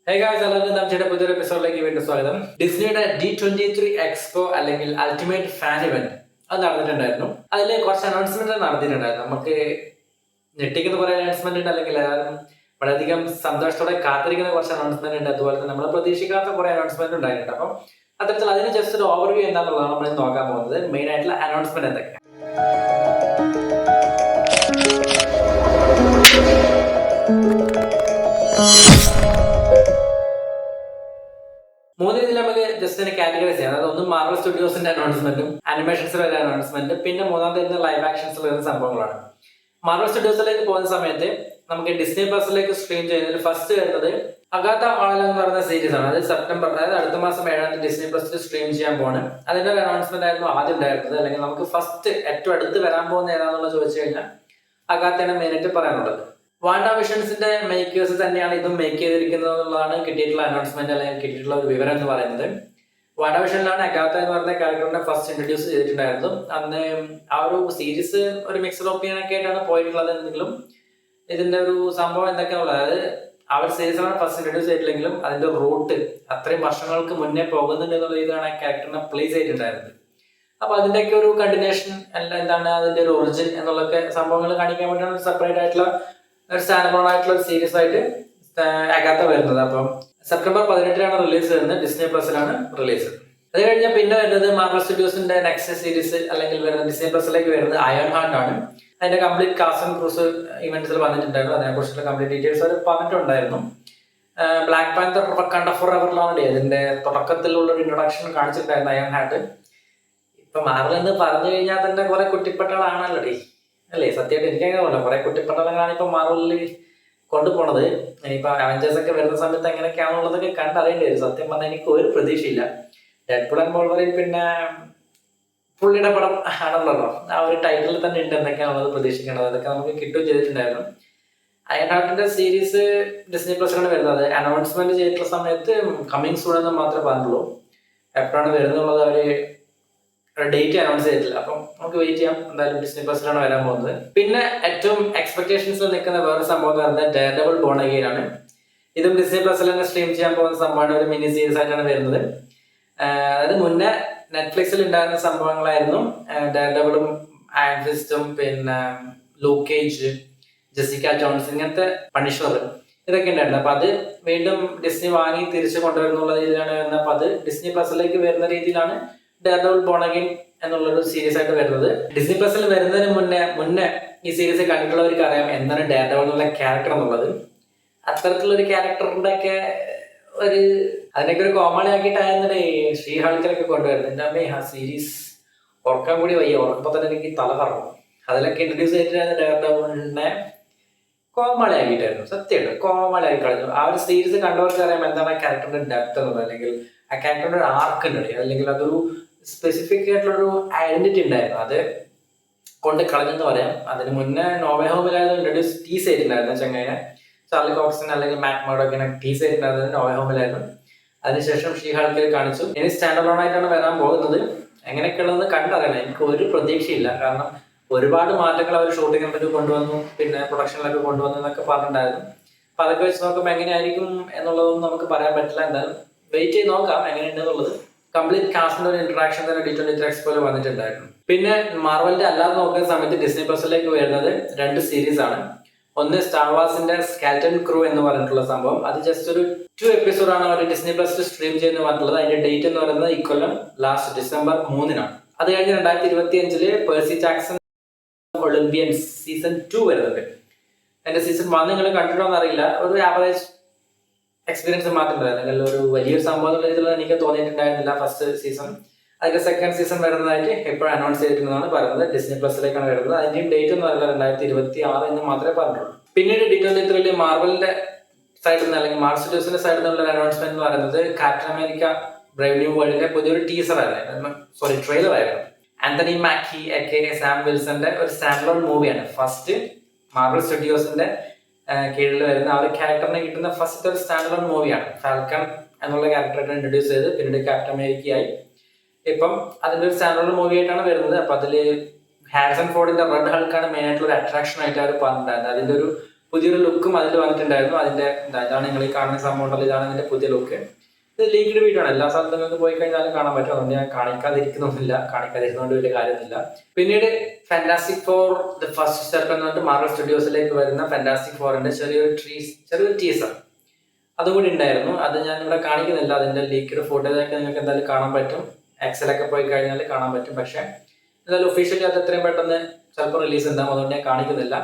Hey guys, എല്ലാവർക്കും നമ്മുടെ പുതിയൊരു എപ്പിസോഡിലേക്ക് വീണ്ടും സ്വാഗതം. ഡിസ്നിയുടെ D23 എക്സ്പോ അല്ലെങ്കിൽ അൾട്ടിമേറ്റ് ഫാൻ ഇവന്റ് അത് നടന്നിട്ടുണ്ടായിരുന്നു. അതിൽ കുറച്ച് അനൗൺസ്മെന്റ് നടത്തിയിട്ടുണ്ടായിരുന്നു. നമുക്ക് ഞെട്ടിക്കുന്ന കുറെ അനൗൺസ്മെന്റ് ഉണ്ട്, അല്ലെങ്കിൽ എല്ലാവരും വളരെയധികം സന്തോഷത്തോടെ കാത്തിരിക്കുന്ന കുറച്ച് അനൗൺസ്മെന്റ് ഉണ്ട്. അതുപോലെ തന്നെ നമ്മൾ പ്രതീക്ഷിക്കാത്ത കുറെ അനൗൺസ്മെന്റ് ഉണ്ടായിട്ടുണ്ട്. അപ്പം അത്തരത്തിൽ അതിന് ജസ്റ്റ് ഒരു ഓവർവ്യൂ എന്താണെന്നുള്ളതാണ് നമ്മൾ നോക്കാൻ പോകുന്നത്. മെയിൻ ആയിട്ടുള്ള അനൗൺസ്മെന്റ് എന്തൊക്കെയാണ്. മൂന്ന് രീതിയിൽ നമുക്ക് ജസ്റ്റ് തന്നെ കാറ്റഗറൈസ് ചെയ്യാം. അതായത് ഒന്ന് മാർവൽ സ്റ്റുഡിയോസിന്റെ അനൗൺസ്മെന്റും അനിമേഷൻസ് വരുന്ന അനൗൺസ്മെന്റ്, പിന്നെ മൂന്നാമത്തെ വരുന്ന ലൈവ് ആക്ഷൻസ് വരുന്ന സംഭവങ്ങളാണ്. മാർവൽ സ്റ്റുഡിയോസിലേക്ക് പോകുന്ന സമയത്ത് നമുക്ക് ഡിസ്നി പ്ലസിലേക്ക് സ്ട്രീം ചെയ്യുന്നതിൽ ഫസ്റ്റ് വരുന്നത് അഗാത്ത ഓൾ എന്ന് പറയുന്ന സീരീസ് ആണ്. അത് സെപ്റ്റംബർ, അതായത് അടുത്ത മാസം 7 ഡിസ്നി പ്ലസിൽ സ്ട്രീം ചെയ്യാൻ പോണ്. അതിന്റെ ഒരു അനൗൺസ്മെന്റ് ആയിരുന്നു ആദ്യം ഉണ്ടായിരുന്നത്. അല്ലെങ്കിൽ നമുക്ക് ഫസ്റ്റ് ഏറ്റവും അടുത്ത് വരാൻ പോകുന്ന ഏതാണെന്നുള്ളത് ചോദിച്ചു കഴിഞ്ഞാൽ അഗാത്തയാണ് മെയിനായിട്ട് പറയാനുള്ളത്. വാണ്ട വിഷൻസിന്റെ മേക്കേഴ്സ് തന്നെയാണ് ഇതും മേക്ക് ചെയ്തിരിക്കുന്നത് എന്നുള്ളതാണ് കിട്ടിയിട്ടുള്ള അനൗൺസ്മെന്റ്, അല്ലെങ്കിൽ കിട്ടിയിട്ടുള്ള ഒരു വിവരം എന്ന് പറയുന്നത്. വാണ്ട വിഷനിലാണ് അഗാത്ത എന്ന് പറയുന്ന ക്യാരക്ടറിനെ ഫസ്റ്റ് ഇൻട്രൊഡ്യൂസ് ചെയ്തിട്ടുണ്ടായിരുന്നു. അന്ന് ആ ഒരു സീരീസ് ഒരു മിക്സഡ് ഒപ്പീനിയൻ ഒക്കെ ആയിട്ടാണ് പോയിട്ടുള്ളത്. എങ്കിലും ഇതിന്റെ ഒരു സംഭവം എന്തൊക്കെയാണുള്ളത്, അതായത് ആ ഒരു സീരീസാണ് ഫസ്റ്റ് ഇൻട്രൊഡ്യൂസ് ചെയ്തിട്ടില്ലെങ്കിലും അതിന്റെ റൂട്ട് അത്രയും വർഷങ്ങൾക്ക് മുന്നേ പോകുന്നുണ്ട് എന്നുള്ള രീതിയിലാണ് ആ ക്യാരക്ടറിനെ പ്ലേസ് ചെയ്തിട്ടുണ്ടായിരുന്നത്. അപ്പൊ അതിന്റെയൊക്കെ ഒരു കണ്ടിന്യൂഷൻ അല്ല, എന്താണ് അതിന്റെ ഒരു ഒറിജിൻ എന്നുള്ളൊക്കെ സംഭവങ്ങൾ കാണിക്കാൻ വേണ്ടിയാണ് സെപ്പറേറ്റ് ആയിട്ടുള്ള ഒരു സ്റ്റാൻഡ് ആയിട്ടുള്ള ഒരു സീരീസ് ആയിട്ട് അഗാത്ത വരുന്നത്. അപ്പം സെപ്റ്റംബർ 18 റിലീസ് വരുന്നത്. ഡിസ്നി പ്ലസിലാണ് റിലീസ്. അത് കഴിഞ്ഞാൽ പിന്നെ വരുന്നത് മാർവൽ സ്റ്റുഡിയോസിന്റെ നെക്സ്റ്റ് സീരീസ് അല്ലെങ്കിൽ വരുന്ന ഡിസ്നി പ്ലസിലേക്ക് വരുന്നത് അയൺ ഹാർട്ട് ആണ്. അതിന്റെ കംപ്ലീറ്റ് കാസ്റ്റ് ആൻഡ് ക്രൂസ് ഇവന്റ്സിൽ വന്നിട്ടുണ്ടായിരുന്നു. അതിനെക്കുറിച്ചുള്ള കംപ്ലീറ്റ് ഡീറ്റെയിൽസ് അവർ പറഞ്ഞിട്ടുണ്ടായിരുന്നു. ബ്ലാക്ക് പാന്തർ കണ്ട ഫോർ എവറിലാണ് അതിന്റെ തുടക്കത്തിലുള്ള ഒരു ഇൻട്രൊഡക്ഷൻ കാണിച്ചിട്ടുണ്ടായിരുന്നു അയൺ ഹാർട്ട്. ഇപ്പൊ മാർവൽ എന്ന് പറഞ്ഞു കഴിഞ്ഞാൽ തന്നെ കുറെ കുട്ടിപ്പട്ടകളാണല്ലോ ഡേ, അല്ലേ? സത്യമായിട്ട് എനിക്കങ്ങനെ പോലെ കുറെ കുട്ടിപ്പട്ടളങ്ങളാണ് ഇപ്പൊ മാർവലിൽ കൊണ്ടുപോണത്. ഇനിയിപ്പൊ അവഞ്ചേഴ്സ് ഒക്കെ വരുന്ന സമയത്ത് എങ്ങനെയൊക്കെയാണുള്ളതൊക്കെ കണ്ടറിയേണ്ടി വരും. സത്യം പറഞ്ഞാൽ എനിക്ക് ഒരു പ്രതീക്ഷയില്ല. ഡെഡ്പൂൾ ആൻഡ് വോൾവറിൻ പിന്നെ പുള്ളിയുടെ പടം ആണല്ലോ, ആ ഒരു ടൈറ്റിൽ തന്നെ ഉണ്ട് എന്തൊക്കെയാണുള്ളത് പ്രതീക്ഷിക്കേണ്ടത്. അതൊക്കെ നമുക്ക് കിട്ടുകയും ചെയ്തിട്ടുണ്ടായിരുന്നു. അയൺ ഹാർട്ടിന്റെ സീരീസ് ഡിസ്നി പ്ലസിലാണ് വരുന്നത്. അനൗൺസ്മെന്റ് ചെയ്തിട്ടുള്ള സമയത്ത് കമ്മിങ് സൂൺ എന്ന് മാത്രമേ പറഞ്ഞുള്ളൂ. എപ്പോഴാണ് വരുന്നുള്ളത് അവര് ഡേറ്റ് അനൗൺസ് ചെയ്തിട്ടില്ല. അപ്പം നമുക്ക് വെയിറ്റ് ചെയ്യാം. എന്തായാലും ഡിസ്നി പ്ലസിലാണ് വരാൻ പോകുന്നത്. പിന്നെ ഏറ്റവും എക്സ്പെക്ടേഷൻസിൽ നിൽക്കുന്ന വേറെ സംഭവം എന്ന് പറയുന്നത് ഡെയർഡെവിൾ ബോൺ അഗെയിൻ ആണ്. ഇതും ഡിസ്നി പ്ലസിൽ തന്നെ സ്ട്രീം ചെയ്യാൻ പോകുന്ന സംഭവമാണ്. ഒരു മിനി സീരീസ് ആയിട്ടാണ് വരുന്നത്. അതായത് മുന്നേ നെറ്റ്ഫ്ലിക്സിൽ ഉണ്ടായിരുന്ന സംഭവങ്ങളായിരുന്നു ഡെയർഡെവിളും അയൺ ഫിസ്റ്റും പിന്നെ ലൂക്ക് കേജ്, ജെസിക്ക ജോൺസ്, ഇങ്ങനത്തെ പണിഷർ, ഇതൊക്കെ ഉണ്ടായിരുന്നു. അപ്പൊ അത് വീണ്ടും ഡിസ്നി വാങ്ങി തിരിച്ചു കൊണ്ടുവരുന്നുള്ള രീതിയിലാണ് വരുന്നത്. അപ്പൊ അത് ഡിസ്നി പ്ലസിലേക്ക് വരുന്ന രീതിയിലാണ് ഡെയർഡെവിൾ ബോൺ അഗെയിൻ എന്നുള്ളൊരു സീരീസ് ആയിട്ട് വരുന്നത്. ഡിസ്നി പ്ലസിൽ വരുന്നതിന് മുന്നേ ഈ സീരീസ് കണ്ടിട്ടുള്ളവർക്ക് അറിയാം എന്താണ് ഡെയർഡെവിൾ എന്നുള്ള ക്യാരക്ടർ എന്നുള്ളത്. അത്തരത്തിലുള്ള ഒരു ക്യാരക്ടറിന്റെ ഒക്കെ ഒരു അതിനൊക്കെ ഒരു കോമഡി ആക്കിയിട്ടായിരുന്നു ശ്രീ ഹൾക്കിലൊക്കെ കൊണ്ടുവരുന്നത്. എന്റെ അമ്മേ, ആ സീരീസ് ഓർക്കാൻ കൂടി വയ്യ. ഓർക്കുമ്പോ തന്നെ എനിക്ക് തല കറങ്ങും. അതിലൊക്കെ ഇൻട്രൊഡ്യൂസ് ചെയ്തിട്ടായിരുന്നു ഡെയർഡെവിളിനെ കോമഡി ആക്കിയിട്ടായിരുന്നു. സത്യമായിട്ട് കോമഡി ആക്കി കളഞ്ഞു. ആ ഒരു സീരീസ് കണ്ടവർക്ക് അറിയാം എന്താണ് ആ ക്യാരക്ടറിന്റെ ഡെപ്ത് എന്നുള്ളത്, അല്ലെങ്കിൽ ആ ക്യാരക്ടറിന്റെ ഒരു ആർക്ക് ഉണ്ട്, അല്ലെങ്കിൽ അതൊരു സ്പെസിഫിക് ആയിട്ടുള്ളൊരു ഐഡന്റിറ്റി ഉണ്ടായിരുന്നു. അത് കൊണ്ട് കളഞ്ഞെന്ന് പറയാം. അതിന് മുന്നേ നോവേ ഹോമിലായിരുന്നു ഇൻട്രൊഡ്യൂസ് ടീസ് ചെയ്തിട്ടുണ്ടായിരുന്നു ചങ്ങായിനെ. ചാർലി കോക്സിൻ അല്ലെങ്കിൽ മാറ്റ് മർഡോക്കിനെ ടീസ് ചെയ്തിട്ടുണ്ടായിരുന്നത് നോവേ ഹോമിലായിരുന്നു. അതിനുശേഷം ഷീ ഹൾക്കിൽ കാണിച്ചു. ഇനി സ്റ്റാൻഡ് അലോൺ ആയിട്ടാണ് വരാൻ പോകുന്നത്. എങ്ങനെയൊക്കെയുള്ളത് കണ്ടറിയണം. എനിക്ക് ഒരു പ്രതീക്ഷയില്ല. കാരണം ഒരുപാട് മാറ്റങ്ങൾ അവർ ഷൂട്ടിങ്ങിലേക്ക് കൊണ്ടുവന്നു, പിന്നെ പ്രൊഡക്ഷനിലൊക്കെ കൊണ്ടുവന്നു എന്നൊക്കെ പറഞ്ഞിട്ടുണ്ടായിരുന്നു. അപ്പൊ അതൊക്കെ വെച്ച് നോക്കുമ്പോൾ എങ്ങനെയായിരിക്കും എന്നുള്ളതൊന്നും നമുക്ക് പറയാൻ പറ്റില്ല. എന്തായാലും വെയിറ്റ് ചെയ്ത് നോക്കാം എങ്ങനെയുണ്ടെന്നുള്ളത്. കംപ്ലീറ്റ് കാസ്റ്റിന്റെ ഒരു ഇന്ററാക്ഷൻ തന്നെ D23 എക്സ്പോയിൽ വന്നിട്ടുണ്ടായിരുന്നു. പിന്നെ മാർവലിന്റെ അല്ലാതെ നോക്കുന്ന സമയത്ത് ഡിസ്നി പ്ലസിലേക്ക് വരുന്നത് 2 സീരീസ് ആണ്. ഒന്ന് സ്റ്റാർ വാർസിന്റെ സ്കാൽറ്റൺ ക്രൂ എന്ന് പറഞ്ഞിട്ടുള്ള സംഭവം. അത് ജസ്റ്റ് ഒരു 2 എപ്പിസോഡാണ് അവർ ഡിസ്നി പ്ലസിൽ സ്ട്രീം ചെയ്യുന്ന പറഞ്ഞിട്ടുള്ളത്. അതിന്റെ ഡേറ്റ് എന്ന് പറയുന്നത് ഇക്കൊല്ലം ലാസ്റ്റ് ഡിസംബർ 3 അത് കഴിഞ്ഞ് 2025 പേഴ്സി ജാക്സൺ ഒളിമ്പിയൻസ് സീസൺ 2 വരുന്നുണ്ട്. അതിന്റെ സീസൺ 1 നിങ്ങൾ കണ്ടിട്ടോന്ന് അറിയില്ല. ഒരു ആവറേജ് എക്സ്പീരിയൻസ് മാത്രമുണ്ടായിരുന്നു. ഒരു വലിയൊരു സംഭവം എനിക്ക് തോന്നിയിട്ടുണ്ടായിരുന്നില്ല ഫസ്റ്റ് സീസൺ. അതിന്റെ സെക്കൻഡ് സീസൺ വരുന്നതായിട്ട് എപ്പോഴും അനൗൺസ് ചെയ്തിട്ടുണ്ടെന്നാണ് പറയുന്നത്. ഡിസ്നി പ്ലസിലേക്കാണ് വരുന്നത്. അതിന്റെയും ഡേറ്റ് ഒന്നും അറിയില്ല, 2026 എന്ന് മാത്രമേ പറഞ്ഞുള്ളൂ. പിന്നീട് D23 മാർവലിന്റെ സൈഡിൽ നിന്ന് അല്ലെങ്കിൽ മാർവൽ സ്റ്റുഡിയോസിന്റെ സൈഡിൽ നിന്നുള്ള അനൗൺസ്മെന്റ് എന്ന് പറയുന്നത് ക്യാപ്റ്റൻ അമേരിക്ക ബ്രേവ് ന്യൂ വേൾഡിന്റെ പുതിയൊരു ടീസർ ആയിരുന്നു, ട്രെയിലർ ആയിരുന്നു. ആന്റണി മാക്കി സാം വിൽസന്റെ ഒരു സ്റ്റാൻഡ് അലോൺ മൂവിയാണ്. ഫസ്റ്റ് മാർവൽ സ്റ്റുഡിയോസിന്റെ കീഴിൽ വരുന്ന ആ ഒരു ക്യാരക്ടറിനെ കിട്ടുന്ന ഫസ്റ്റ് ഒരു സ്റ്റാൻഡ് അലോൺ മൂവിയാണ്. ഫാൽക്കൺ എന്നുള്ള ക്യാരക്ടറായിട്ട് ഇൻട്രൊഡ്യൂസ് ചെയ്ത് പിന്നീട് ക്യാപ്റ്റൻ അമേരിക്കയായി. ഇപ്പം അതിന്റെ ഒരു സ്റ്റാൻഡ് അലോൺ മൂവി ആയിട്ടാണ് വരുന്നത്. അപ്പൊ അതില് ഹാരിസൺ ഫോർഡിന്റെ റെഡ് ഹൾക്കാണ് മെയിൻ ആയിട്ടുള്ള ഒരു അട്രാക്ഷൻ ആയിട്ട് അവർ പറഞ്ഞിട്ടുണ്ടായിരുന്നത്. അതിന്റെ ഒരു പുതിയൊരു ലുക്കും അതിൽ വന്നിട്ടുണ്ടായിരുന്നു. അതിന്റെ ഇതാണ് നിങ്ങൾ ഈ കാണുന്ന സംഭവം ഉണ്ടല്ലോ, ഇതാണ് ഇതിന്റെ പുതിയ ലുക്ക്. ഇത് ലീക്ക്ഡ് വീഡിയോ ആണ്, എല്ലാ സ്ഥലത്തും നിങ്ങൾക്ക് പോയി കഴിഞ്ഞാലും കാണാൻ പറ്റും. അതുകൊണ്ട് ഞാൻ കാണിക്കാതിരിക്കുന്നതുകൊണ്ട് വലിയ കാര്യമൊന്നുമില്ല. പിന്നീട് fantastic for the first step എന്ന് പറഞ്ഞിട്ട് മാർവൽ സ്റ്റുഡിയോസിലേക്ക് വരുന്ന ഫാന്റാസ്റ്റിക് ഫോറിന്റെ ചെറിയൊരു ടീസർ അതുകൂടി ഉണ്ടായിരുന്നു. അത് ഞാൻ ഇവിടെ കാണിക്കുന്നില്ല. അതിന്റെ ലീക്ക്ഡ് ഫോട്ടോയൊക്കെ നിങ്ങൾക്ക് എന്തായാലും കാണാൻ പറ്റും. എക്സലൊക്കെ പോയി കഴിഞ്ഞാൽ കാണാൻ പറ്റും. പക്ഷെ എന്തായാലും ഒഫീഷ്യലി അത് എത്രയും പെട്ടെന്ന് ചിലപ്പോൾ റിലീസ് ഉണ്ടാകും. അതുകൊണ്ട് ഞാൻ കാണിക്കുന്നില്ല.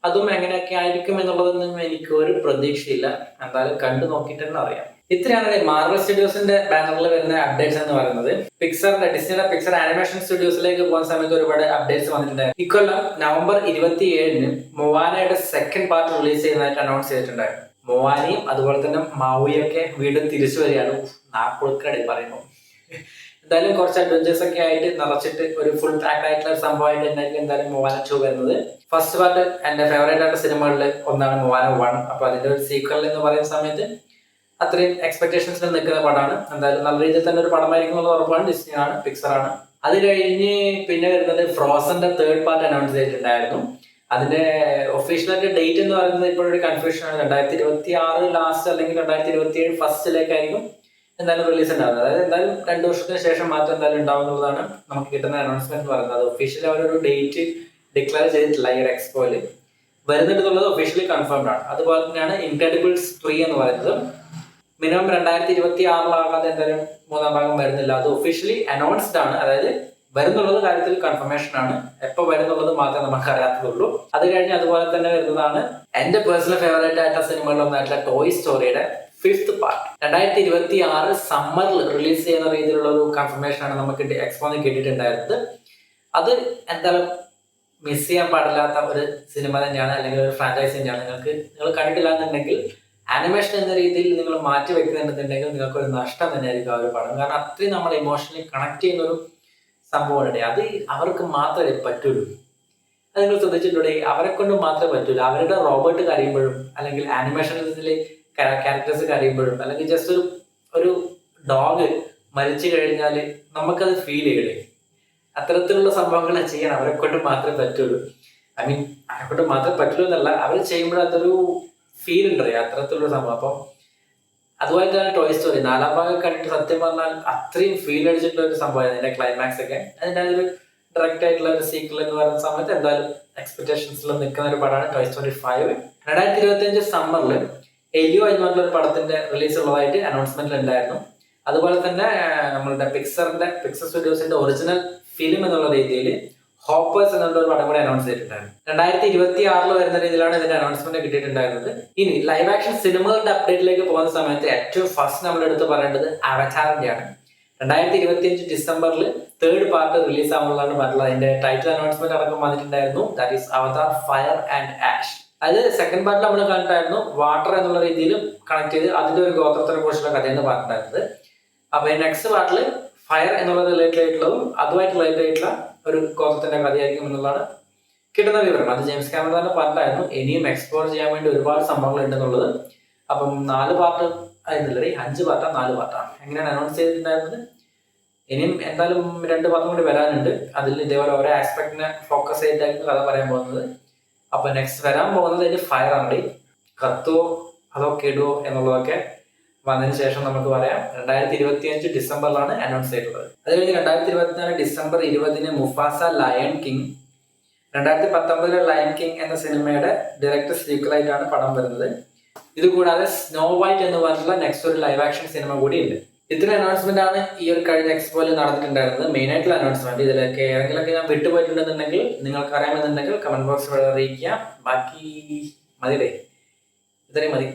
അതും എങ്ങനെയൊക്കെ ആയിരിക്കും എന്നുള്ളതൊന്നും എനിക്ക് ഒരു പ്രതീക്ഷയില്ല. എന്തായാലും കണ്ടു നോക്കിയിട്ട് തന്നെ അറിയാം. ഇത്രയാണ് മാർവൽ സ്റ്റുഡിയോസിന്റെ ബാനറിൽ വരുന്ന അപ്ഡേറ്റ്സ് എന്ന് പറയുന്നത്. ഡിസ്നിയുടെ പിക്സർ ആനിമേഷൻ സ്റ്റുഡിയോസിലേക്ക് പോകുന്ന സമയത്ത് ഒരുപാട് അപ്ഡേറ്റ്സ് വന്നിട്ടുണ്ടായിരുന്നു. ഇക്കൊല്ലം നവംബർ 27 മൊവാനയുടെ സെക്കൻഡ് പാർട്ട് റിലീസ് ചെയ്യുന്നതായിട്ട് അനൗൺസ് ചെയ്തിട്ടുണ്ടായിരുന്നു. മൊവാനയും അതുപോലെ തന്നെ മാവിയൊക്കെ വീണ്ടും തിരിച്ചു വരികയാണ്. നാക്കുളുക്കടി പറയുന്നു. എന്തായാലും കുറച്ച് അഡ്വഞ്ചേഴ്സ് ഒക്കെ ആയിട്ട് നിറച്ചിട്ട് ഒരു ഫുൾ ട്രാക്ക് ആയിട്ടുള്ള സംഭവമായിട്ട് എന്തായാലും മൊവാന 2 വരുന്നത്. ഫസ്റ്റ് പാർട്ട് എന്റെ ഫേവറേറ്റ് ആയിട്ടുള്ള സിനിമകളിൽ ഒന്നാണ് മൊവാന 1. അപ്പൊ അതിന്റെ ഒരു സീക്വൽ എന്ന് പറയുന്ന സമയത്ത് അത്രയും എക്സ്പെക്ടേഷൻസിൽ നിൽക്കുന്ന പടമാണ്. എന്തായാലും നല്ല രീതിയിൽ തന്നെ ഒരു പടമായിരിക്കും എന്നുള്ള ഉറപ്പാണ്. ഡിസ്നി ആണ്, പിക്സർ ആണ്. അത് കഴിഞ്ഞ് പിന്നെ വരുന്നത് ഫ്രോസന്റെ 3rd പാർട്ട് അനൗൺസ് ചെയ്തിട്ടുണ്ടായിരുന്നു. അതിന്റെ ഒഫീഷ്യലായിട്ട് ഡേറ്റ് എന്ന് പറയുന്നത് ഇപ്പോഴൊരു കൺഫ്യൂഷൻ ആണ്. 2026 ലാസ്റ്റ് അല്ലെങ്കിൽ 2027 ഫസ്റ്റിലേക്കായിരിക്കും എന്തായാലും റിലീസ് ഉണ്ടാകുന്നത്. അതായത് എന്തായാലും 2 വർഷത്തിന് ശേഷം മാത്രം എന്തായാലും ഉണ്ടാവും എന്നുള്ളതാണ് നമുക്ക് കിട്ടുന്ന അനൗൺസ്മെന്റ് പറയുന്നത്. അത് ഒഫീഷ്യലി അവരൊരു ഡേറ്റ് ഡിക്ലെയർ ചെയ്തിട്ടില്ല ഈ ഒരു എക്സ്പോയിൽ. വരുന്നുണ്ടെന്നുള്ളത് ഒഫീഷ്യലി കൺഫേംഡ് ആണ്. അതുപോലെ തന്നെയാണ് ഇൻക്രെഡിബിൾസ് 3 എന്ന് പറയുന്നത്. മിനിമം 2026 എന്തായാലും 3ാം ഭാഗം വരുന്നില്ല. അത് ഒഫീഷ്യലി അനൗൺസ്ഡ് ആണ്. അതായത് വരുന്നുള്ളത് കാര്യത്തിൽ കൺഫർമേഷൻ ആണ്. എപ്പോൾ വരുന്നുള്ളത് മാത്രമേ നമുക്ക് അറിയാത്തതുള്ളൂ. അത് കഴിഞ്ഞ് അതുപോലെ തന്നെ വരുന്നതാണ് എന്റെ പേഴ്സണൽ ഫേവറേറ്റ് ആയിട്ടുള്ള സിനിമകളിലൊന്നായിട്ടുള്ള ടോയ് സ്റ്റോറിയുടെ 5th പാർട്ട് 2026 സമ്മറിൽ റിലീസ് ചെയ്യുന്ന രീതിയിലുള്ള ഒരു കൺഫർമേഷൻ ആണ് നമുക്ക് എക്സ്പോന്ന് കിട്ടിയിട്ടുണ്ടായിരുന്നത്. അത് എന്തായാലും മിസ് ചെയ്യാൻ പാടില്ലാത്ത ഒരു സിനിമ തന്നെയാണ്, അല്ലെങ്കിൽ ഒരു ഫ്രാഞ്ചൈസി തന്നെയാണ്. നിങ്ങൾ കണ്ടിട്ടില്ല എന്നുണ്ടെങ്കിൽ ആനിമേഷൻ എന്ന രീതിയിൽ നിങ്ങൾ മാറ്റി വെക്കുന്നുണ്ടെന്നുണ്ടെങ്കിൽ നിങ്ങൾക്ക് ഒരു നഷ്ടം തന്നെയായിരിക്കും ആ ഒരു പടം. കാരണം അത്രയും നമ്മൾ ഇമോഷണലി കണക്ട് ചെയ്യുന്ന ഒരു സംഭവമുണ്ട്. അത് അവർക്ക് മാത്രമേ പറ്റുള്ളൂ. അത് നിങ്ങൾ ശ്രദ്ധിച്ചിട്ടുണ്ടെങ്കിൽ അവരെ കൊണ്ട് മാത്രമേ പറ്റൂല. അവരുടെ റോബോട്ട് കരയുമ്പോഴും അല്ലെങ്കിൽ ആനിമേഷനിൽ ക്യാരക്ടേഴ്സ് കരയുമ്പോഴും അല്ലെങ്കിൽ ജസ്റ്റ് ഒരു ഡോഗ് മരിച്ചു കഴിഞ്ഞാൽ നമുക്കത് ഫീൽ ചെയ്യണേ. അത്തരത്തിലുള്ള സംഭവങ്ങൾ ചെയ്യാൻ അവരെ കൊണ്ട് മാത്രമേ പറ്റുള്ളൂ. അവരെ കൊണ്ട് മാത്രമേ പറ്റുള്ളൂ എന്നല്ല, അവർ ചെയ്യുമ്പോൾ അതൊരു ഫീൽ ഉണ്ടറിയാം, അത്തരത്തിലുള്ള സംഭവം. അപ്പം അതുപോലെ തന്നെ ടോയ് സ്റ്റോറി 4ാം ഭാഗം കണ്ടിട്ട് സത്യം പറഞ്ഞാൽ അത്രയും ഫീൽ അടിച്ചിട്ടുള്ള ഒരു സംഭവമാണ് അതിന്റെ ക്ലൈമാക്സ് ഒക്കെ. അതിന്റെ ഒരു ഡയറക്റ്റ് ആയിട്ടുള്ള ഒരു സീക്വൽ എന്ന് പറയുന്ന സമയത്ത് എന്തായാലും എക്സ്പെക്ടേഷൻസിൽ നിൽക്കുന്ന ഒരു പടമാണ് ടോയ് സ്റ്റോറി 5. 2025 സമ്മറിൽ എലിയോ എന്ന് പറഞ്ഞ ഒരു പടത്തിന്റെ റിലീസ് ഉള്ളതായിട്ട് അനൗൺസ്മെന്റിൽ ഉണ്ടായിരുന്നു. അതുപോലെ തന്നെ നമ്മളുടെ പിക്സർ സ്റ്റുഡിയോസിന്റെ ഒറിജിനൽ ഫിലിം എന്നുള്ള രീതിയിൽ ഹോപ്പേഴ്സ് എന്നുള്ള ഒരു പടം കൂടെ അനൗൺസ് ചെയ്തിട്ടുണ്ടായിരുന്നു. 2026 വരുന്ന രീതിയിലാണ് ഇതിന്റെ അനൗൺസ്മെന്റ് കിട്ടിയിട്ടുണ്ടായിരുന്നത്. ഇനി ലൈവ് ആക്ഷൻ സിനിമകളുടെ അപ്ഡേറ്റിലേക്ക് പോകുന്ന സമയത്ത് ഏറ്റവും ഫസ്റ്റ് നമ്മൾ എടുത്ത് പറയേണ്ടത് അവതാറിന്റെയാണ്. 2025 ഡിസംബറിൽ 3rd പാർട്ട് റിലീസ് ആവുന്നതാണ് പറഞ്ഞിട്ടുള്ളത്. അതിന്റെ ടൈറ്റിൽ അനൗൺസ്മെന്റ് അടക്കം വന്നിട്ടുണ്ടായിരുന്നു. That is Avatar fire and ash. അത് 2nd പാർട്ടിൽ നമ്മൾ കണ്ടിട്ടായിരുന്നു വാട്ടർ എന്നുള്ള രീതിയിൽ കണക്ട് ചെയ്ത് അതിന്റെ ഒരു ഗോത്രത്തിനെ കുറിച്ചുള്ള കഥയെന്ന് പറഞ്ഞിട്ടുണ്ടായിരുന്നത്. അപ്പൊ നെക്സ്റ്റ് പാർട്ടിൽ ഫയർ എന്നുള്ളത് റിലേറ്റഡ് ആയിട്ടുള്ളതും അതുമായിട്ട് റിലേറ്റഡ് ആയിട്ടുള്ള ഒരു ഗോത്രത്തിന്റെ കഥയായിരിക്കും എന്നുള്ളതാണ് കിട്ടുന്ന വിവരം. അത് ജെയിംസ് ക്യാമറൺ തന്നെ പറഞ്ഞിട്ടായിരുന്നു. ഇനിയും എക്സ്പ്ലോർ ചെയ്യാൻ വേണ്ടി ഒരുപാട് സംഭവങ്ങൾ ഉണ്ടെന്നുള്ളത്. അപ്പം 4 പാർട്ട് ആയിരുന്നില്ലേ, 5 പാർട്ടാ 4 പാർട്ടാണ് എങ്ങനെയാണ് അനൗൺസ് ചെയ്തിട്ടുണ്ടായിരുന്നത്. ഇനിയും എന്തായാലും 2 പാർട്ടും കൂടി വരാനുണ്ട്. അതിൽ ഇതേപോലെ ഓരോ ആസ്പെക്ടിനെ ഫോക്കസ് ചെയ്തിട്ടായിരിക്കും കഥ പറയാൻ പോകുന്നത്. അപ്പൊ നെക്സ്റ്റ് വരാൻ പോകുന്നത് ഇതിൽ ഫയർ ആണ്. കത്തോ അതോ കെടുവോ എന്നുള്ളതൊക്കെ വന്നതിന് ശേഷം നമുക്ക് പറയാം. 2025 ഡിസംബറിലാണ് അനൗൺസ് ചെയ്തിട്ടുള്ളത്. അത് കഴിഞ്ഞ് 2024 December 20 Mufasa lion king. 2019 lion king എന്ന സിനിമയുടെ ഡയറക്ടർ സീക്വലായിട്ടാണ് പടം വരുന്നത്. ഇത് കൂടാതെ സ്നോ വൈറ്റ് എന്ന് പറഞ്ഞിട്ടുള്ള നെക്സ്റ്റ് ഒരു ലൈവ് ആക്ഷൻ സിനിമ കൂടി ഉണ്ട്. ഇത്രയും അനൗൺസ്മെന്റ് ആണ് ഈ ഒരു കഴിഞ്ഞ എക്സ്പോയിൽ നടന്നിട്ടുണ്ടായിരുന്നത്. മെയിൻ ആയിട്ടുള്ള അനൗൺസ്മെന്റ്. ഇതിലൊക്കെ ഏതെങ്കിലുമൊക്കെ ഞാൻ വിട്ടുപോയിട്ടുണ്ടെന്നുണ്ടെങ്കിൽ നിങ്ങൾക്ക് അറിയാമെന്നുണ്ടെങ്കിൽ കമന്റ് ബോക്സിൽ അറിയിക്കുക. ബാക്കി മതിയല്ലേ, ഇത്രയും മതി.